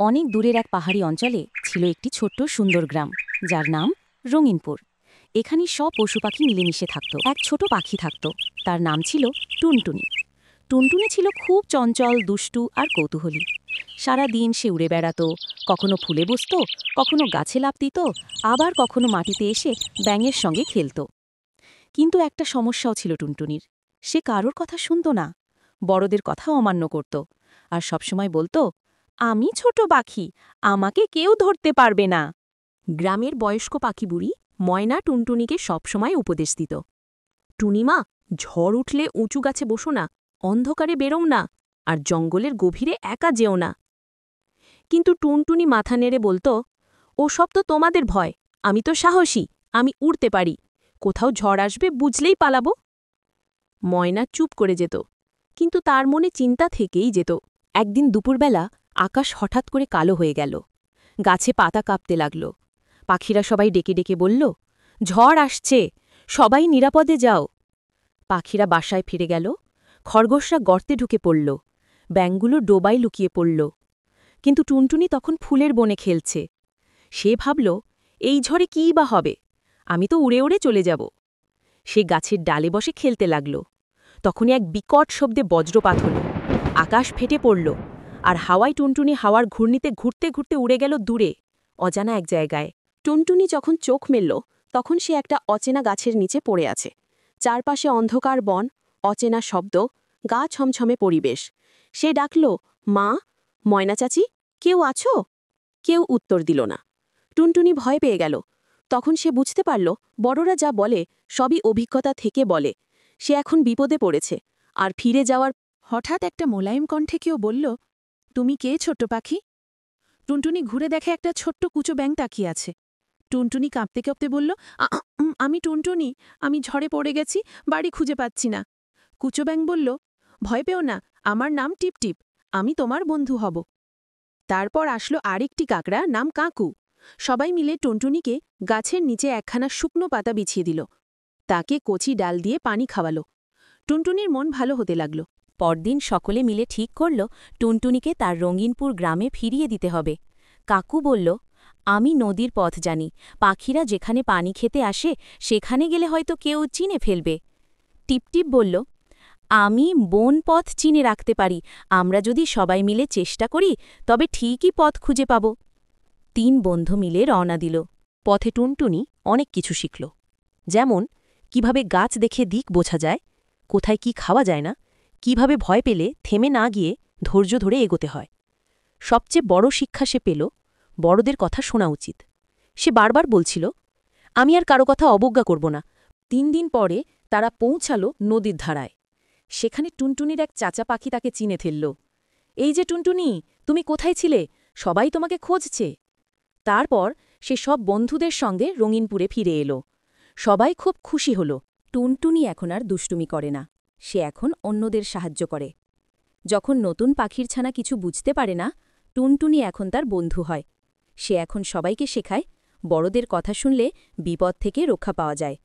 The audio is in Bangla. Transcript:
অনেক দূরের এক পাহাড়ি অঞ্চলে ছিল একটি ছোট্ট সুন্দর গ্রাম, যার নাম রঙিনপুর। এখানে সব পশু পাখি মিলেমিশে থাকত। এক ছোট পাখি থাকত, তার নাম ছিল টুনটুনি। টুনটুনি ছিল খুব চঞ্চল, দুষ্টু আর কৌতূহলী। সারা দিন সে উড়ে বেড়াত, কখনো ফুলে বসত, কখনো গাছে লাফ দিত, আবার কখনো মাটিতে এসে ব্যাঙের সঙ্গে খেলত। কিন্তু একটা সমস্যাও ছিল টুনটুনির। সে কারোর কথা শুনত না, বড়দের কথা অমান্য করত, আর সবসময় বলতো, আমি ছোট পাখি, আমাকে কেউ ধরতে পারবে না। গ্রামের বয়স্ক পাখি বুড়ি ময়না টুনটুনিকে সবসময় উপদেশ দিত। টুনিমা, ঝড় উঠলে উঁচু গাছে বসো না, অন্ধকারে বেরোও না, আর জঙ্গলের গভীরে একা যেও না। কিন্তু টুনটুনি মাথা নেড়ে বলতো, ওসব তো তোমাদের ভয়, আমি তো সাহসী, আমি উড়তে পারি, কোথাও ঝড় আসবে বুঝলেই পালাবো। ময়না চুপ করে যেত, কিন্তু তার মনে চিন্তা থেকেই যেত। একদিন দুপুরবেলা আকাশ হঠাৎ করে কালো হয়ে গেল, গাছে পাতা কাঁপতে লাগল। পাখিরা সবাই ডেকে ডেকে বলল, ঝড় আসছে, সবাই নিরাপদে যাও। পাখিরা বাসায় ফিরে গেল, খরগোশরা গর্তে ঢুকে পড়ল, ব্যাঙগুলো ডোবায় লুকিয়ে পড়ল। কিন্তু টুনটুনি তখন ফুলের বনে খেলছে। সে ভাবল, এই ঝড়ে কী বা হবে, আমি তো উড়ে উড়ে চলে যাব। সে গাছের ডালে বসে খেলতে লাগল। তখনই এক বিকট শব্দে বজ্রপাত হল, আকাশ ফেটে পড়ল, আর হাওয়ায় টুনটুনি হাওয়ার ঘূর্ণিতে ঘুরতে ঘুরতে উড়ে গেল দূরে, অজানা এক জায়গায়। টুনটুনি যখন চোখ মেলল, তখন সে একটা অচেনা গাছের নিচে পড়ে আছে। চারপাশে অন্ধকার বন, অচেনা শব্দ, গা ছমছমে পরিবেশ। সে ডাকল, মা, ময়না চাচি, কেউ আছো? কেউ উত্তর দিল না। টুনটুনি ভয় পেয়ে গেল। তখন সে বুঝতে পারল, বড়রা যা বলে সবই অভিজ্ঞতা থেকে বলে। সে এখন বিপদে পড়েছে, আর ফিরে যাওয়ার। হঠাৎ একটা মোলায়েম কণ্ঠে কেউ বলল, তুমি কে ছোট্ট পাখি? টুনটুনি ঘুরে দেখে একটা ছোট্ট কুচো ব্যাঙ তাকিয়ে আছে। টুনটুনি কাঁপতে কাঁপতে বলল, আমি টুনটুনি, আমি ঝড়ে পড়ে গেছি, বাড়ি খুঁজে পাচ্ছি না। কুচো ব্যাঙ বলল, ভয় পেও না, আমার নাম টিপটিপ, আমি তোমার বন্ধু হব। তারপর আসলো আরেকটি কাকড়া, নাম কাকু। সবাই মিলে টুনটুনিকে গাছের নিচে একখানা শুকনো পাতা বিছিয়ে দিল, তাকে কচি ডাল দিয়ে পানি খাওয়ালো। টুনটুনির মন ভালো হতে লাগল। পরদিন সকলে মিলে ঠিক করল, টুনটুনিকে তার রঙিনপুর গ্রামে ফিরিয়ে দিতে হবে। কাকু বলল, আমি নদীর পথ জানি, পাখিরা যেখানে পানি খেতে আসে সেখানে গেলে হয়তো কেউ চিনে ফেলবে। টিপটিপ বলল, আমি বন পথ চিনে রাখতে পারি, আমরা যদি সবাই মিলে চেষ্টা করি তবে ঠিকই পথ খুঁজে পাব। 3 বন্ধু মিলে রওনা দিল। পথে টুনটুনি অনেক কিছু শিখল, যেমন কিভাবে গাছ দেখে দিক বোঝা যায়, কোথায় কি খাওয়া যায় না, কিভাবে ভয় পেলে থেমে না গিয়ে ধৈর্য ধরে এগোতে হয়। সবচেয়ে বড় শিক্ষা সে পেল, বড়দের কথা শোনা উচিত। সে বারবার বলছিল, আমি আর কারো কথা অবজ্ঞা করব না। 3 দিন পরে তারা পৌঁছাল নদীর ধারায়। সেখানে টুনটুনির এক চাচা পাখি তাকে চিনে ফেলল। এই যে টুনটুনি, তুমি কোথায় ছিলে, সবাই তোমাকে খুঁজছে। তারপর সে সব বন্ধুদের সঙ্গে রঙিনপুরে ফিরে এলো। সবাই খুব খুশি হল। টুনটুনি এখন আর দুষ্টুমি করে না, সে এখন অন্যদের সাহায্য করে। যখন নতুন পাখির ছানা কিছু বুঝতে পারে না, টুনটুনি এখন তার বন্ধু হয়। সে এখন সবাইকে শেখায়, বড়দের কথা শুনলে বিপদ থেকে রক্ষা পাওয়া যায়।